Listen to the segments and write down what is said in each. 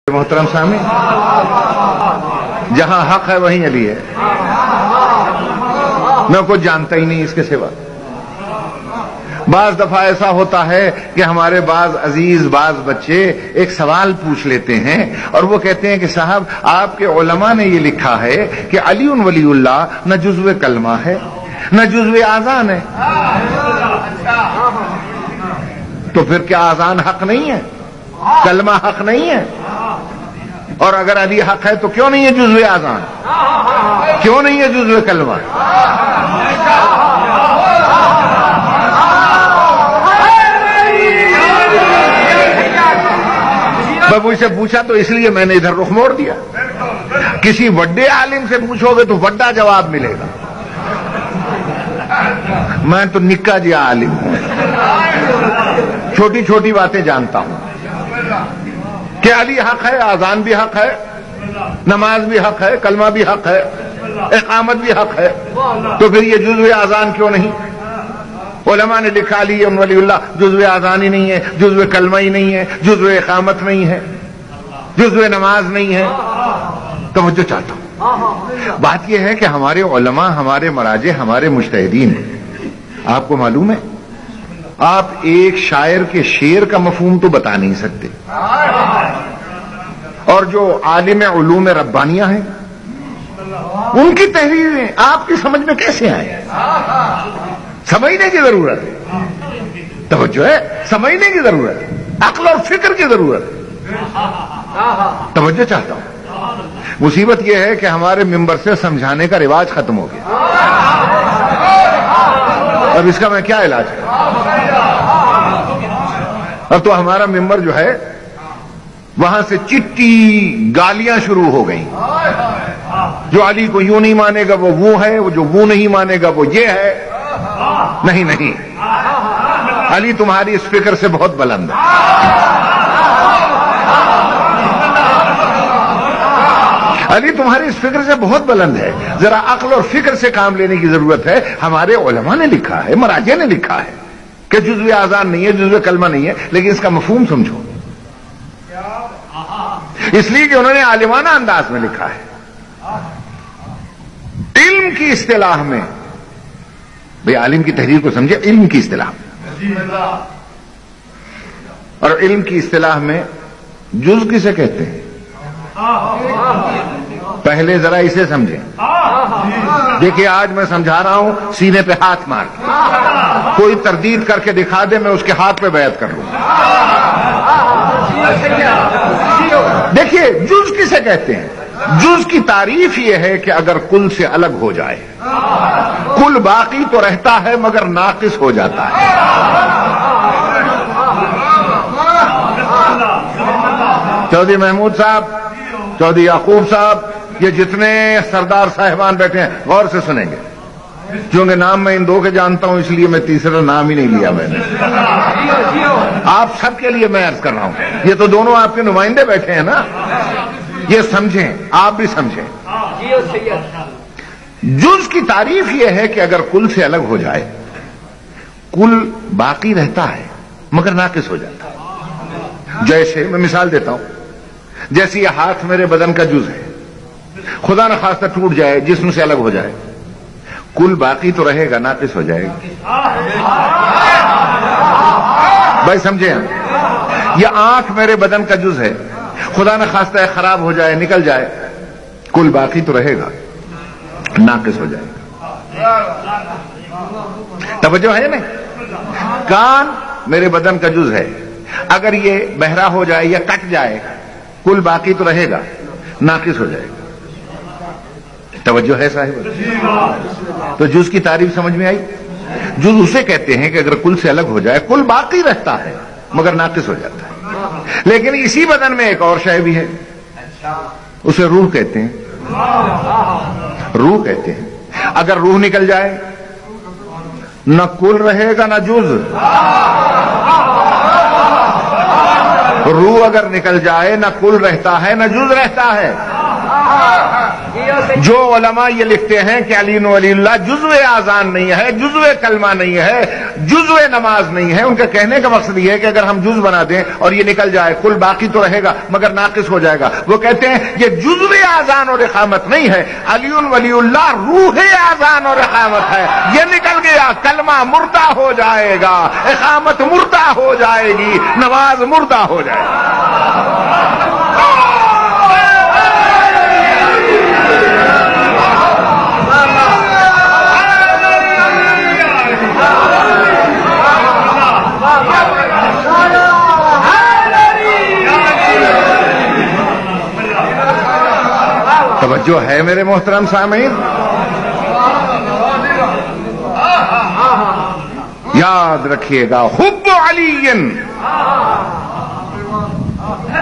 محترم سامع، جہاں حق ہے وہیں علی ہے، میں کچھ جانتا ہی نہیں اس کے سوا۔ بعض دفعہ ایسا ہوتا ہے کہ ہمارے بعض عزیز بعض بچے ایک سوال پوچھ لیتے ہیں اور وہ کہتے ہیں کہ صاحب آپ کے علماء نے یہ لکھا ہے کہ علی ولی اللہ نہ جزو کلمہ ہے نہ جزو آذان ہے، تو پھر کیا آذان حق نہیں ہے؟ کلمہ حق نہیں ہے؟ اور اگر علی حق ہے تو کیوں نہیں ہے جزو آذان؟ کیوں نہیں ہے جزو کلمہ؟ مجھ سے پوچھا تو اس لیے میں نے ادھر رخ موڑ دیا۔ کسی وڈے عالم سے پوچھو گے تو وڈا جواب ملے گا، میں تو نکا جی عالم ہوں، چھوٹی چھوٹی باتیں جانتا ہوں کہ علی حق ہے، آذان بھی حق ہے، نماز بھی حق ہے، کلمہ بھی حق ہے، اقامت بھی حق ہے، تو پھر یہ جزو آذان کیوں نہیں؟ علماء نے لکھا علی ولی اللہ جزو آذان ہی نہیں ہے، جزو کلمہ ہی نہیں ہے، جزو اقامت نہیں ہے، جزو نماز نہیں ہے۔ توجہ چاہتا ہوں، بات یہ ہے کہ ہمارے علماء، ہمارے مراجع، ہمارے مجتہدین، آپ کو معلوم ہے آپ ایک شاعر کے شعر کا مفہوم تو بتا نہیں سکتے، اور جو عالم علوم ربانیہ ہیں ان کی تحریریں آپ کی سمجھ میں کیسے آئیں؟ سمجھنے کی ضرورت ہے، توجہ ہے، سمجھنے کی ضرورت ہے، عقل اور فکر کی ضرورت ہے۔ توجہ چاہتا ہوں، مصیبت یہ ہے کہ ہمارے ممبر سے سمجھانے کا رواج ختم ہو گیا، اب اس کا میں کیا علاج کروں؟ اب تو ہمارا ممبر جو ہے وہاں سے چٹی گالیاں شروع ہو گئیں، جو علی کو یوں نہیں مانے گا وہ ہے، وہ جو وہ نہیں مانے گا وہ یہ ہے۔ نہیں نہیں، علی تمہاری اس فکر سے بہت بلند ہے، علی تمہاری اس فکر سے بہت بلند ہے، ذرا عقل اور فکر سے کام لینے کی ضرورت ہے۔ ہمارے علماء نے لکھا ہے، مراجع نے لکھا ہے کہ جزو آذان نہیں ہے، جزو کلمہ نہیں ہے، لیکن اس کا مفہوم سمجھو، اس لیے کہ انہوں نے عالمانہ انداز میں لکھا ہے۔ علم کی اصطلاح میں، بھئی عالم کی تحریر کو سمجھے، علم کی اصطلاح میں، اور علم کی اصطلاح میں جز کسے کہتے ہیں؟ پہلے ذرا اسے سمجھیں۔ دیکھیے آج میں سمجھا رہا ہوں سینے پہ ہاتھ مار کے، کوئی تردید کر کے دکھا دے میں اس کے ہاتھ پہ بیعت کر لوں۔ دیکھیے جز کسے کہتے ہیں؟ جز کی تعریف یہ ہے کہ اگر کل سے الگ ہو جائے، کل باقی تو رہتا ہے مگر ناقص ہو جاتا ہے۔ چودھری محمود صاحب، چودھری یعقوب صاحب، یہ جتنے سردار صاحبان بیٹھے ہیں غور سے سنیں گے، چونکہ نام میں ان دو کے جانتا ہوں اس لیے میں تیسرا نام ہی نہیں لیا میں نے، آپ سب کے لیے میں عرض کر رہا ہوں، یہ تو دونوں آپ کے نمائندے بیٹھے ہیں نا، یہ سمجھیں، آپ بھی سمجھیں۔ جز کی تعریف یہ ہے کہ اگر کل سے الگ ہو جائے، کل باقی رہتا ہے مگر ناقص ہو جاتا ہے۔ جیسے میں مثال دیتا ہوں، جیسے یہ ہاتھ میرے بدن کا جز ہے، خدا نہ خواستہ ٹوٹ جائے، جسم سے الگ ہو جائے، کل باقی تو رہے گا، ناقص ہو جائے گا۔ بھائی سمجھیں، یہ آنکھ میرے بدن کا جز ہے، خدا نہ خواستہ خراب ہو جائے، نکل جائے، کل باقی تو رہے گا، ناقص ہو جائے گا۔ توجہ ہے نا؟ کان میرے بدن کا جز ہے، اگر یہ بہرا ہو جائے یا کٹ جائے، کل باقی تو رہے گا، ناقص ہو جائے گا۔ توجہ ہے صاحب؟ تو جز کی تعریف سمجھ میں آئی؟ جز اسے کہتے ہیں کہ اگر کل سے الگ ہو جائے، کل باقی رہتا ہے مگر ناقص ہو جاتا ہے۔ لیکن اسی بدن میں ایک اور شے بھی ہے، اسے روح کہتے ہیں، روح کہتے ہیں۔ اگر روح نکل جائے نہ کل رہے گا نہ جز، روح اگر نکل جائے نہ کل رہتا ہے نہ جز رہتا ہے۔ جو علماء یہ لکھتے ہیں کہ علی ولی اللہ جزو اذان نہیں ہے، جزو کلمہ نہیں ہے، جزو نماز نہیں ہے، ان کا کہنے کا مقصد یہ ہے کہ اگر ہم جز بنا دیں اور یہ نکل جائے کل باقی تو رہے گا مگر ناقص ہو جائے گا. وہ کہتے ہیں یہ جزو اذان اور اقامت نہیں ہے، علی ولی اللہ روح اذان اور اقامت ہے. یہ نکل گیا کلمہ مردہ ہو جائے گا، اقامت مردہ ہو جائے گی، نماز مردہ ہو جائے گی. توجہ ہے میرے محترم سامعین؟ یاد رکھیے گا حب علی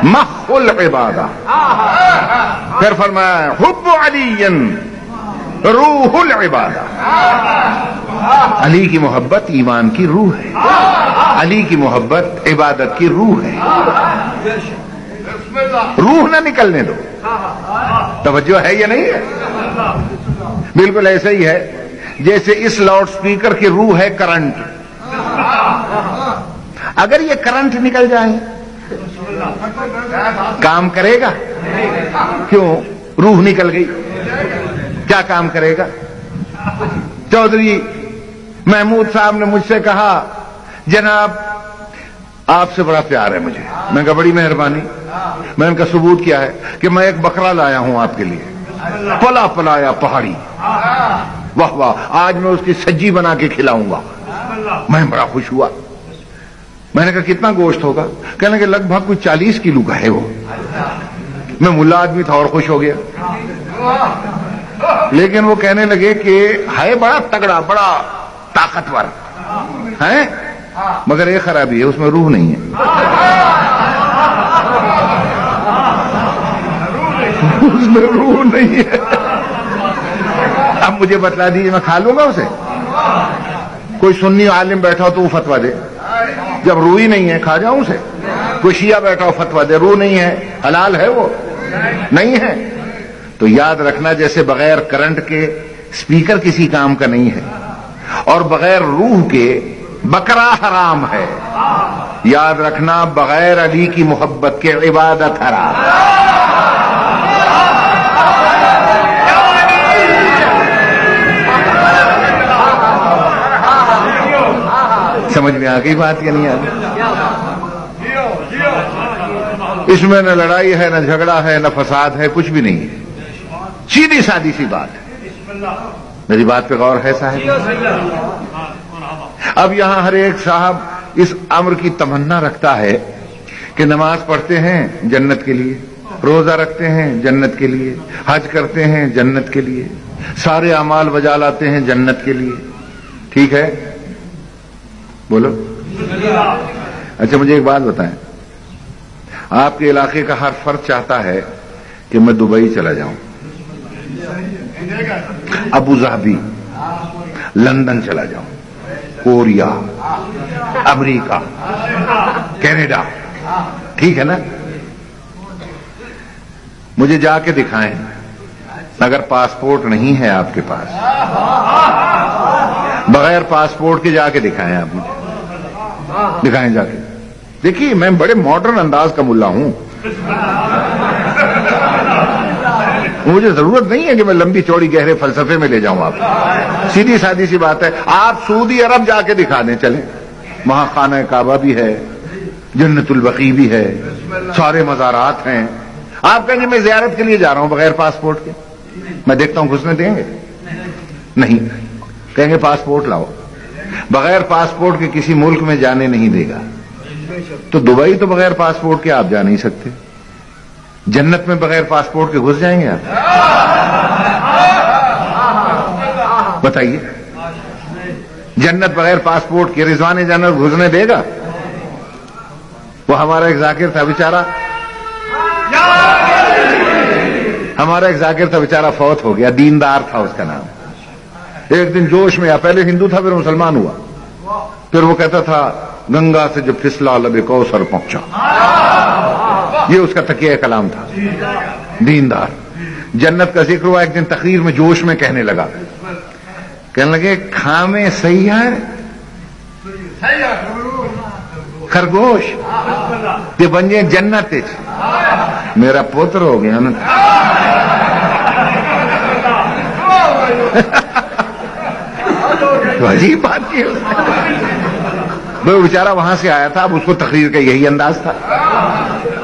مخ العبادہ. پھر فرمایا حب علی روح العبادہ. علی کی محبت ایمان کی روح ہے، علی کی محبت عبادت کی روح ہے. روح نہ نکلنے دو. توجہ ہے یا نہیں ہے؟ بالکل ایسا ہی ہے جیسے اس لاؤڈ سپیکر کی روح ہے کرنٹ. اگر یہ کرنٹ نکل جائے کام کرے گا؟ کیوں؟ روح نکل گئی. کیا کام کرے گا؟ چودھری محمود صاحب نے مجھ سے کہا جناب آپ سے بڑا پیار ہے مجھے. میں کہا بڑی مہربانی. میں نے کا ثبوت کیا ہے کہ میں ایک بکرا لایا ہوں آپ کے لیے، پلا پلایا پہاڑی. واہ واہ، آج میں اس کی سجی بنا کے کھلاؤں گا. میں بڑا خوش ہوا. میں نے کہا کتنا گوشت ہوگا؟ کہنے کہ لگ بھگ کوئی 40 کلو کا ہے وہ. میں ملا آدمی تھا اور خوش ہو گیا. لیکن وہ کہنے لگے کہ ہے بڑا تگڑا، بڑا طاقتور ہے، مگر ایک خرابی ہے، اس میں روح نہیں ہے. اس میں روح نہیں ہے. اب مجھے بتلا دیجیے میں کھا لوں گا اسے؟ کوئی سنی عالم بیٹھا ہو تو وہ فتویٰ دے، جب روح ہی نہیں ہے کھا جاؤں اسے. کوئی شیعہ بیٹھا ہو فتویٰ دے، روح نہیں ہے، حلال ہے وہ نہیں ہے. تو یاد رکھنا جیسے بغیر کرنٹ کے سپیکر کسی کام کا نہیں ہے اور بغیر روح کے بکرا حرام ہے، یاد رکھنا بغیر علی کی محبت کے عبادت حرام. سمجھ میں آ گئی بات یا نہیں آ گئی؟ اس میں نہ لڑائی ہے، نہ جھگڑا ہے، نہ فساد ہے، کچھ بھی نہیں ہے. سیدھی سادی سی بات ہے. میری بات پہ غور ہے صاحب؟ اب یہاں ہر ایک صاحب اس امر کی تمنا رکھتا ہے کہ نماز پڑھتے ہیں جنت کے لیے، روزہ رکھتے ہیں جنت کے لیے، حج کرتے ہیں جنت کے لیے، سارے اعمال بجا لاتے ہیں جنت کے لیے. ٹھیک ہے، بولو. اچھا مجھے ایک بات بتائیں، آپ کے علاقے کا ہر فرد چاہتا ہے کہ میں دبئی چلا جاؤں، ابو ظہبی، لندن چلا جاؤں، کوریا، امریکہ، کینیڈا. ٹھیک ہے نا؟ مجھے جا کے دکھائیں. اگر پاسپورٹ نہیں ہے آپ کے پاس، بغیر پاسپورٹ کے جا کے دکھائیں. آپ مجھے دکھائیں جا کے. دیکھیے میں بڑے ماڈرن انداز کا ملا ہوں، مجھے ضرورت نہیں ہے کہ میں لمبی چوڑی گہرے فلسفے میں لے جاؤں آپ. سیدھی سادی سی بات ہے، آپ سعودی عرب جا کے دکھا دیں. چلیں، وہاں خانہ کعبہ بھی ہے، جنت البقیع بھی ہے، سارے مزارات ہیں. آپ کہیں گے میں زیارت کے لیے جا رہا ہوں بغیر پاسپورٹ کے، میں دیکھتا ہوں گھسنے دیں گے؟ نہیں. کہیں گے پاسپورٹ لاؤ. بغیر پاسپورٹ کے کسی ملک میں جانے نہیں دے گا. تو دبئی تو بغیر پاسپورٹ کے آپ جا نہیں سکتے. جنت میں بغیر پاسپورٹ کے گھس جائیں گے آپ؟ بتائیے، جنت بغیر پاسپورٹ کے رضوان جنت گھسنے دے گا؟ وہ ہمارا ایک ذاکر تھا بیچارہ، بیچارہ فوت ہو گیا. دیندار تھا اس کا نام. ایک دن جوش میں، یا پہلے ہندو تھا پھر مسلمان ہوا، پھر وہ کہتا تھا گنگا سے جب پھسلا لبے کوثر پہنچا. یہ اس کا تکیہ کلام تھا. دیندار جنت کا ذکر ہوا. ایک دن تقریر میں جوش میں کہنے لگا, کہنے لگے کھامے صحیح ہے خرگوش تے بنجے جنت. میرا پوتر ہو گیا نا. تو عجیب بات کی. وہ بیچارہ وہاں سے آیا تھا, اب اس کو تقریر کا یہی انداز تھا.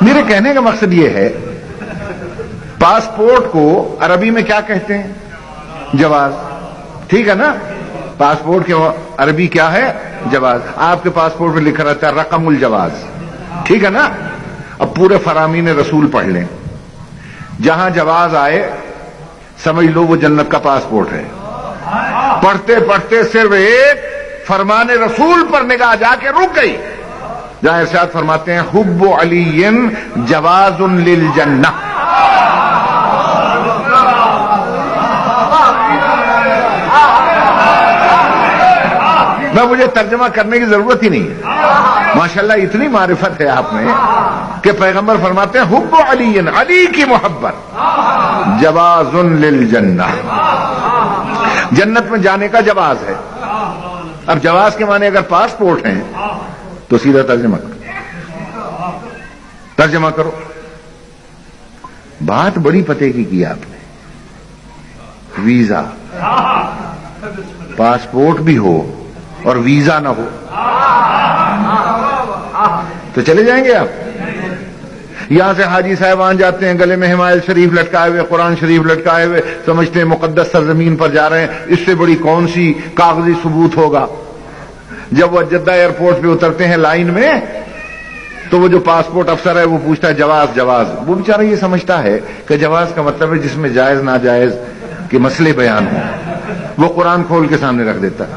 میرے کہنے کا مقصد یہ ہے, پاسپورٹ کو عربی میں کیا کہتے ہیں؟ جواز. ٹھیک ہے نا, پاسپورٹ کے عربی کیا ہے؟ جواز. آپ کے پاسپورٹ پہ لکھا رہتا ہے رقم الجواز. ٹھیک ہے نا. اب پورے فرامین رسول پڑھ لیں, جہاں جواز آئے سمجھ لو وہ جنت کا پاسپورٹ ہے. پڑھتے پڑھتے صرف ایک فرمان رسول پر نگاہ جا کے رک گئی, جہاں ارشاد فرماتے ہیں حب علی جواز للجنہ. میں مجھے ترجمہ کرنے کی ضرورت ہی نہیں ہے. ماشاءاللہ اتنی معرفت ہے آپ میں کہ پیغمبر فرماتے ہیں حب علی, علی کی محبت جواز للجنہ, جنت میں جانے کا جواز ہے. اب جواز کے معنی اگر پاسپورٹ ہیں تو سیدھا ترجمہ کرو. بات بڑی پتے کی آپ نے. ویزا, پاسپورٹ بھی ہو اور ویزا نہ ہو تو چلے جائیں گے آپ. یہاں سے حاجی صاحبان جاتے ہیں گلے میں حمایل شریف لٹکائے ہوئے, قرآن شریف لٹکائے ہوئے, سمجھتے ہیں مقدس سرزمین پر جا رہے ہیں. اس سے بڑی کون سی کاغذی ثبوت ہوگا؟ جب وہ جدہ ایئرپورٹ پہ اترتے ہیں لائن میں تو وہ جو پاسپورٹ افسر ہے وہ پوچھتا ہے جواز جواز. وہ بیچارہ یہ سمجھتا ہے کہ جواز کا مطلب ہے جس میں جائز ناجائز کے مسئلے بیان ہوں. وہ قرآن کھول کے سامنے رکھ دیتا ہے.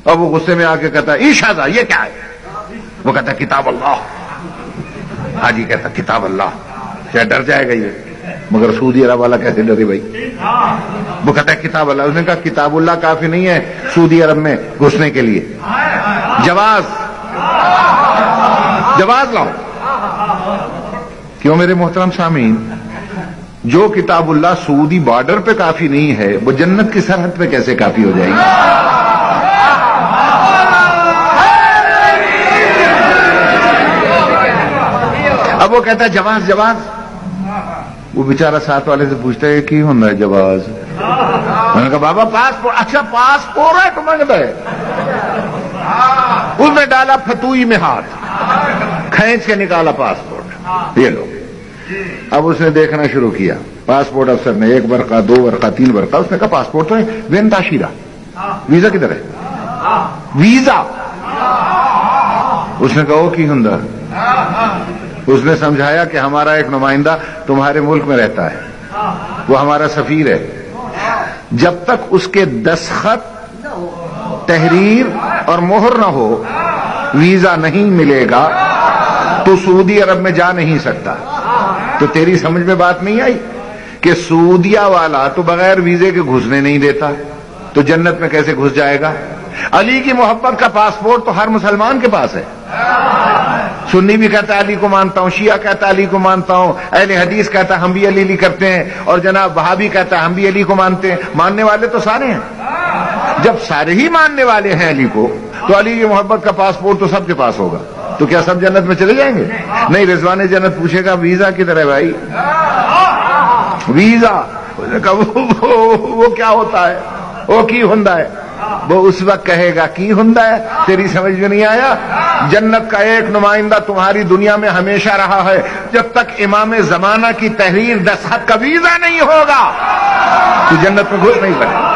اب وہ غصے میں آ کے کہتا ہے ایشاذا یہ کیا ہے؟ وہ کہتا ہے کتاب اللہ. حاجی کہتا کتاب اللہ. کیا ڈر جائے گا یہ؟ مگر سعودی عرب والا کیسے ڈرے بھائی؟ وہ کہتا ہے کتاب اللہ. اس نے کہا کتاب اللہ کافی نہیں ہے سعودی عرب میں گھسنے کے لیے, جواز جواز لاؤ. کیوں میرے محترم سامعین, جو کتاب اللہ سعودی بارڈر پہ کافی نہیں ہے وہ جنت کی سرحد پہ کیسے کافی ہو جائے گی؟ اب وہ کہتا ہے جواز جواز. وہ بیچارہ ساتھ والے سے پوچھتا ہے کی ہونا ہے جواز؟ میں نے کہا بابا پاسپورٹ. اچھا پاسپورٹ ہے تو مانگتا ہے. اس نے ڈالا فتوئی میں ہاتھ, کھینچ کے نکالا پاسپورٹ, یہ لو. اب اس نے دیکھنا شروع کیا. پاسپورٹ افسر نے 1 ورقہ 2 ورقہ 3 ورقہ. اس نے کہا پاسپورٹ تو ہے, وین تاشیرہ, ویزا کدھر ہے؟ ویزا. اس نے کہا وہ کی ہوندا. اس نے سمجھایا کہ ہمارا ایک نمائندہ تمہارے ملک میں رہتا ہے, وہ ہمارا سفیر ہے. جب تک اس کے دستخط, تحریر اور مہر نہ ہو ویزا نہیں ملے گا تو سعودی عرب میں جا نہیں سکتا. تو تیری سمجھ میں بات نہیں آئی کہ سعودیہ والا تو بغیر ویزے کے گھسنے نہیں دیتا, تو جنت میں کیسے گھس جائے گا؟ علی کی محبت کا پاسپورٹ تو ہر مسلمان کے پاس ہے. سنی بھی کہتا ہے علی کو مانتا ہوں, شیعہ کہتا ہے علی کو مانتا ہوں, اہل حدیث کہتا ہے ہم بھی علی کرتے ہیں, اور جناب وہابی کہتا ہے ہم بھی علی کو مانتے ہیں. ماننے والے تو سارے ہیں. جب سارے ہی ماننے والے ہیں علی کو تو علی کی محبت کا پاسپورٹ تو سب کے پاس ہوگا. تو کیا سب جنت میں چلے جائیں گے؟ نہیں. رضوان جنت پوچھے گا ویزا کدھر ہے بھائی؟ ویزا. وہ کیا ہوتا ہے؟ وہ کی ہوندا ہے؟ وہ اس وقت کہے گا کی ہوندا ہے. تیری سمجھ میں نہیں آیا؟ جنت کا ایک نمائندہ تمہاری دنیا میں ہمیشہ رہا ہے. جب تک امام زمانہ کی تحریر دستخط کا ویزا نہیں ہوگا تو جنت میں گھس نہیں سکتا.